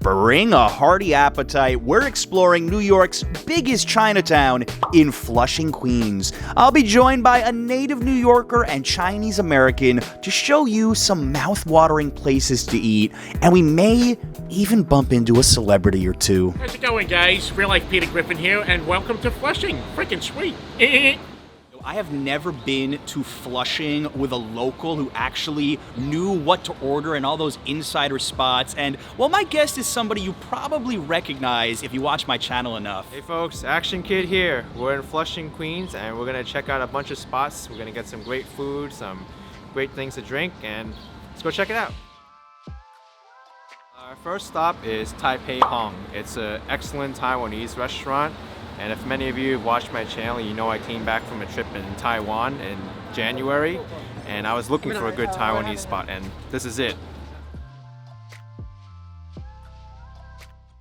Bring a hearty appetite. We're exploring New York's biggest Chinatown in Flushing, Queens. I'll be joined by a native New Yorker and Chinese American to show you some mouth-watering places to eat, and we may even bump into a celebrity or two. How's it going, guys? Real life Peter Griffin here, and welcome to Flushing. Freaking sweet. I have never been to Flushing with a local who actually knew what to order and all those insider spots. And, well, my guest is somebody you probably recognize if you watch my channel enough. Hey folks, ActionKid here. We're in Flushing, Queens, and we're gonna check out a bunch of spots. We're gonna get some great food, some great things to drink, and let's go check it out. Our first stop is Taipei Hong. It's an excellent Taiwanese restaurant. And if many of you have watched my channel, you know I came back from a trip in Taiwan in January, and I was looking for a good Taiwanese spot, and this is it.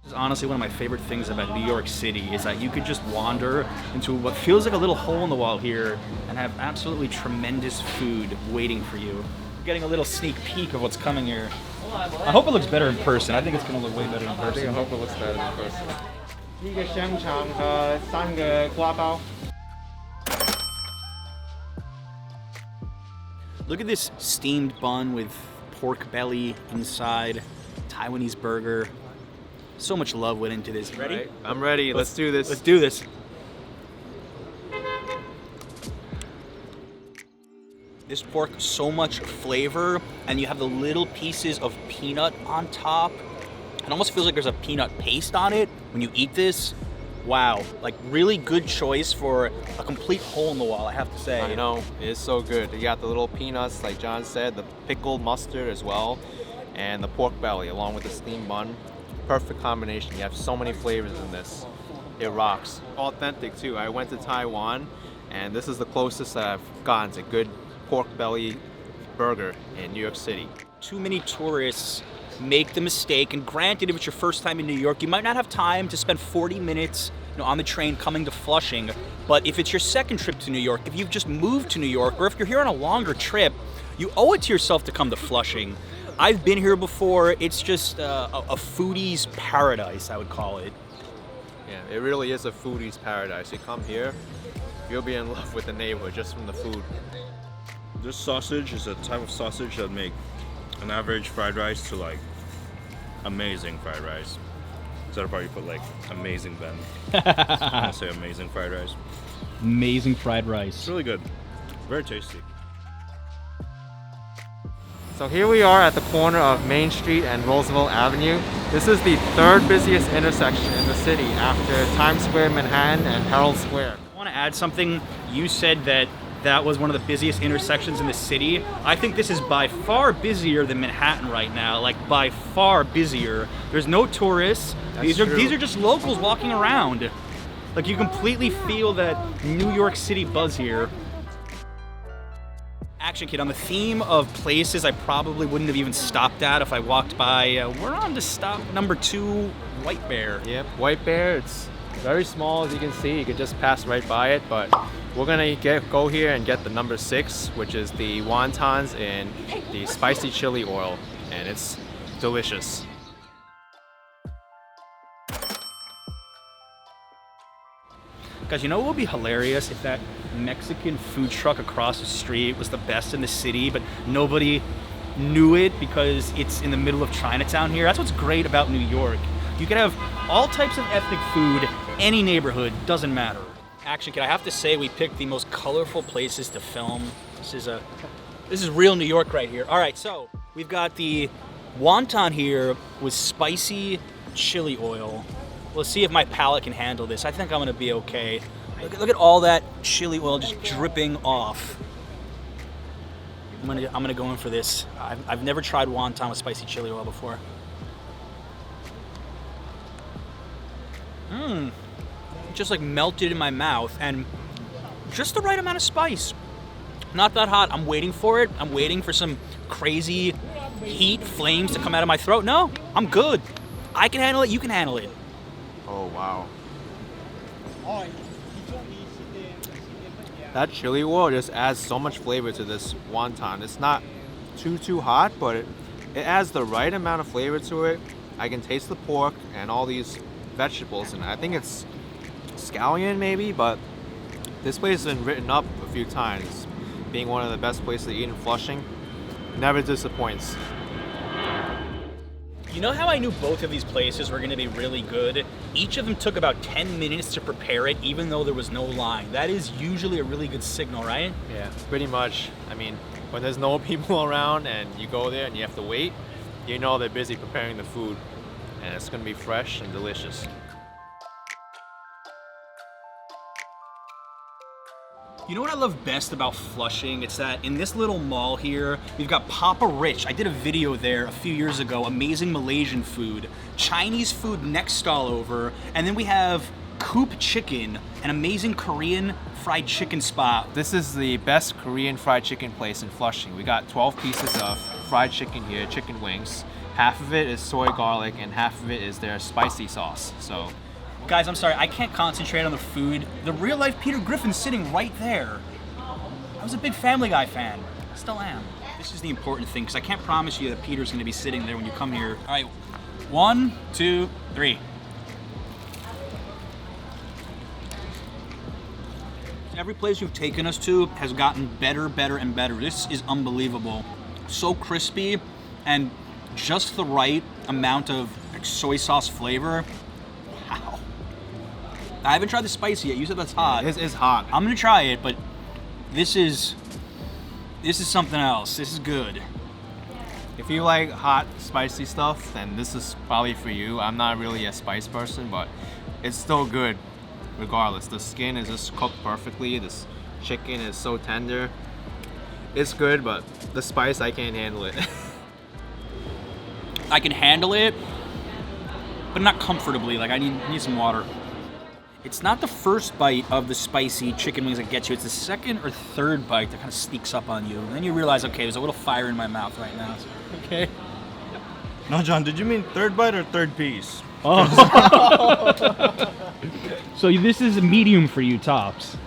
This is honestly one of my favorite things about New York City is that you could just wander into what feels like a little hole in the wall here and have absolutely tremendous food waiting for you. You're getting a little sneak peek of what's coming here. I hope it looks better in person. I think it's going to look way better in person. I hope it looks better in person. 一个香肠和3个瓜包. Look at this steamed bun with pork belly inside, Taiwanese burger. So much love went into this. Ready? Right, I'm ready. Let's do this. Let's do this. This pork, so much flavor, and you have the little pieces of peanut on top. It almost feels like there's a peanut paste on it when you eat this. Wow, like really good choice for a complete hole in the wall, I have to say. I know, it is so good. You got the little peanuts, like John said, the pickled mustard as well, and the pork belly along with the steamed bun. Perfect combination. You have so many flavors in this. It rocks. Authentic too. I went to Taiwan, and this is the closest that I've gotten to good pork belly burger in New York City. Too many tourists make the mistake, and granted, if it's your first time in New York, you might not have time to spend 40 minutes on the train coming to Flushing, but if it's your second trip to New York, if you've just moved to New York, or if you're here on a longer trip, you owe it to yourself to come to Flushing. I've been here before. It's just a foodie's paradise, I would call it. Yeah, it really is a foodie's paradise. You come here, you'll be in love with the neighborhood just from the food. This sausage is a type of sausage that make an average fried rice to like amazing fried rice. So I'd probably put like amazing then. I'll say amazing fried rice. Amazing fried It's rice. really good. Very tasty. So here we are at the corner of Main Street and Roosevelt Avenue. This is the third busiest intersection in the city after Times Square, Manhattan, and Herald Square. I want to add something. You said that was one of the busiest intersections in the city. I think this is by far busier than Manhattan right now, like by far busier. There's no tourists. These are just locals walking around. Like you completely feel that New York City buzz here. ActionKid, on the theme of places I probably wouldn't have even stopped at if I walked by, we're on to stop number 2, White Bear. Yep, White Bear, it's very small as you can see. You can just pass right by it, but we're gonna go here and get the number 6, which is the wontons in the spicy chili oil, and it's delicious. Guys, you know what would be hilarious if that Mexican food truck across the street was the best in the city, but nobody knew it because it's in the middle of Chinatown here? That's what's great about New York. You can have all types of ethnic food, any neighborhood, doesn't matter. ActionKid, I have to say we picked the most colorful places to film. This is real New York right here. All right, so we've got the wonton here with spicy chili oil. Let's see if my palate can handle this. I think I'm gonna be okay. Look at all that chili oil just dripping off. I'm gonna go in for this. I've never tried wonton with spicy chili oil before. Just like melted in my mouth, and just the right amount of spice. Not that hot. I'm waiting for it. I'm waiting for some crazy heat, flames to come out of my throat. No, I'm good. I can handle it. You can handle it. Oh, wow. That chili oil just adds so much flavor to this wonton. It's not too hot, but it adds the right amount of flavor to it. I can taste the pork and all these vegetables, and I think it's scallion maybe, but this place has been written up a few times being one of the best places to eat in Flushing. Never disappoints. You know how I knew both of these places were going to be really good? Each of them took about 10 minutes to prepare it, even though there was no line. That is usually a really good signal, right? Yeah, pretty much. I mean, when there's no people around and you go there and you have to wait, you know they're busy preparing the food, and it's going to be fresh and delicious. You know what I love best about Flushing? It's that in this little mall here, we've got Papa Rich. I did a video there a few years ago, amazing Malaysian food, Chinese food next stall over, and then we have Coop Chicken, an amazing Korean fried chicken spot. This is the best Korean fried chicken place in Flushing. We got 12 pieces of fried chicken here, chicken wings. Half of it is soy garlic and half of it is their spicy sauce. So, guys, I'm sorry, I can't concentrate on the food. The real life Peter Griffin's sitting right there. I was a big Family Guy fan, still am. This is the important thing, because I can't promise you that Peter's gonna be sitting there when you come here. All right, 1, 2, 3. Every place you've taken us to has gotten better, and better. This is unbelievable. So crispy and just the right amount of soy sauce flavor. Wow. I haven't tried the spicy yet. You said that's hot. this is hot. I'm gonna try it, but this is something else. This is good. If you like hot, spicy stuff, then this is probably for you. I'm not really a spice person, but it's still good regardless. The skin is just cooked perfectly. This chicken is so tender. It's good, but the spice, I can't handle it. I can handle it, but not comfortably. Like, I need some water. It's not the first bite of the spicy chicken wings that gets you. It's the second or third bite that kind of sneaks up on you. And then you realize, okay, there's a little fire in my mouth right now. Okay. No, John, did you mean third bite or third piece? Oh. So this is a medium for you, tops.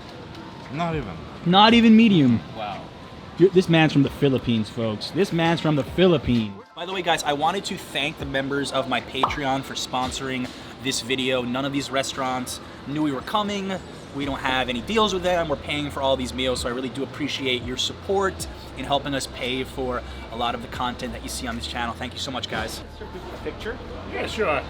Not even. Not even medium. Wow. This man's from the Philippines, folks. This man's from the Philippines. By the way, guys, I wanted to thank the members of my Patreon for sponsoring this video. None of these restaurants knew we were coming. We don't have any deals with them. We're paying for all these meals, so I really do appreciate your support in helping us pay for a lot of the content that you see on this channel. Thank you so much, guys. A picture? Yeah, sure.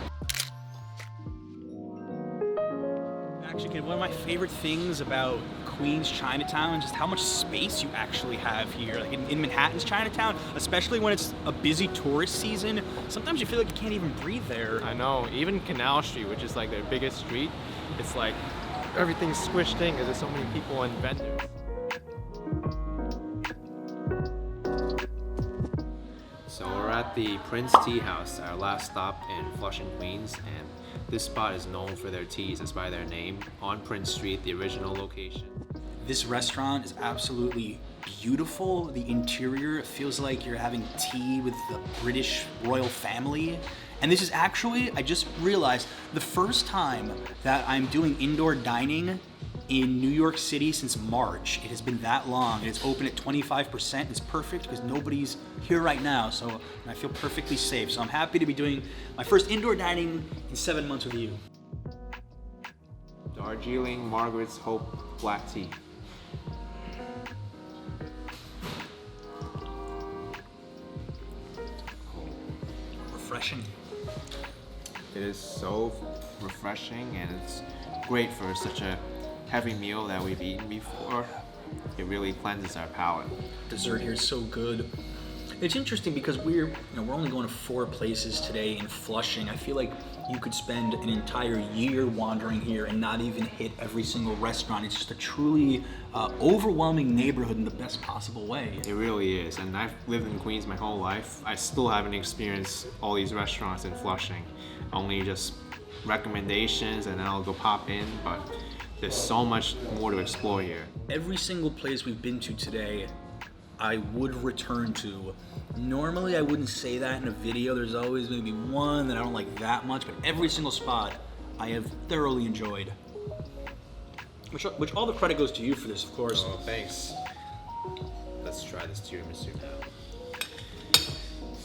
Actually, one of my favorite things about Queens Chinatown is just how much space you actually have here. Like in Manhattan's Chinatown, especially when it's a busy tourist season, sometimes you feel like you can't even breathe there. I know, even Canal Street, which is like their biggest street, it's like everything's squished in because there's so many people and vendors. So we're at the Prince Tea House, our last stop in Flushing, Queens, and this spot is known for their teas. It's by their name, on Prince Street, the original location. This restaurant is absolutely beautiful. The interior feels like you're having tea with the British royal family. And this is actually, I just realized, the first time that I'm doing indoor dining in New York City since March. It has been that long, and it's open at 25%. It's perfect because nobody's here right now, so I feel perfectly safe. So I'm happy to be doing my first indoor dining in 7 months with you. Darjeeling Margaret's Hope Black Tea. Refreshing. It is so refreshing, and it's great for such a heavy meal that we've eaten before. It really cleanses our palate. Dessert here is so good. It's interesting because we're only going to 4 places today in Flushing. I feel like you could spend an entire year wandering here and not even hit every single restaurant. It's just a truly overwhelming neighborhood in the best possible way. It really is, and I've lived in Queens my whole life. I still haven't experienced all these restaurants in Flushing. Only just recommendations, and then I'll go pop in, but there's so much more to explore here. Every single place we've been to today, I would return to. Normally I wouldn't say that in a video. There's always maybe one that I don't like that much, but every single spot I have thoroughly enjoyed. Which all the credit goes to you for this, of course. Oh, thanks. Let's try this tiramisu now.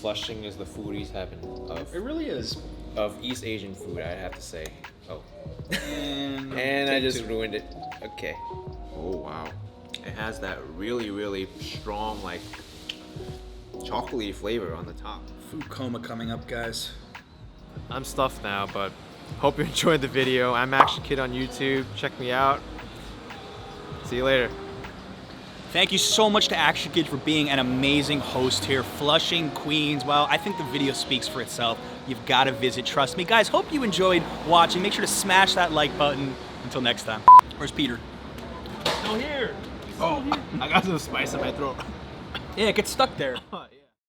Flushing is the foodies heaven It really is. of East Asian food, I'd have to say. Oh. And I just ruined it. Okay. Oh wow. It has that really, really strong, like, chocolatey flavor on the top. Food coma coming up, guys. I'm stuffed now, but hope you enjoyed the video. I'm ActionKid on YouTube. Check me out. See you later. Thank you so much to ActionKid for being an amazing host here. Flushing, Queens, well, I think the video speaks for itself. You've got to visit, trust me. Guys, hope you enjoyed watching. Make sure to smash that like button. Until next time. Where's Peter? Still here. Oh, I got some spice in my throat. Yeah, get stuck there.